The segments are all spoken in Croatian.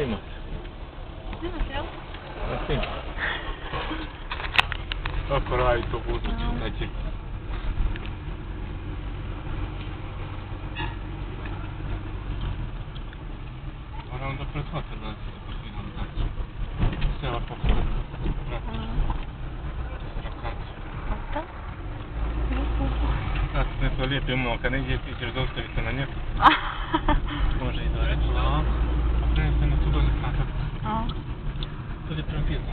snimati. Snimati, jel? Da snimam. Kako radi to budući, znači. Moram da prethvate da se snimam znači. Sela kako da vrati. Osta? Kad se nešto lijepo imamo, kad negdje ti ćeš zaustaviti se na nje. Može i da reći da. A krene se na tu dolje natak. To je prema pjesma.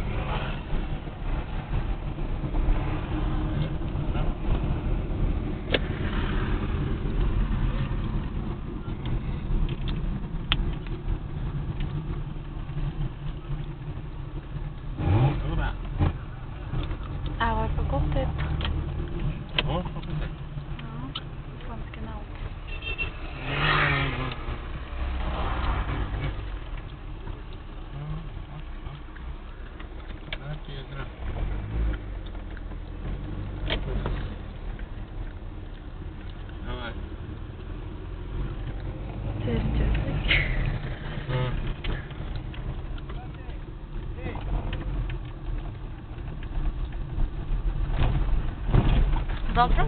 Ah, var fakultet. Ja, fakultet. Ja, ganz genau. Давай. Сердечный. Dobro?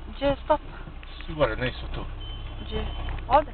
Gdje je stop? Gore, nisu tu. Gdje? Ovdje?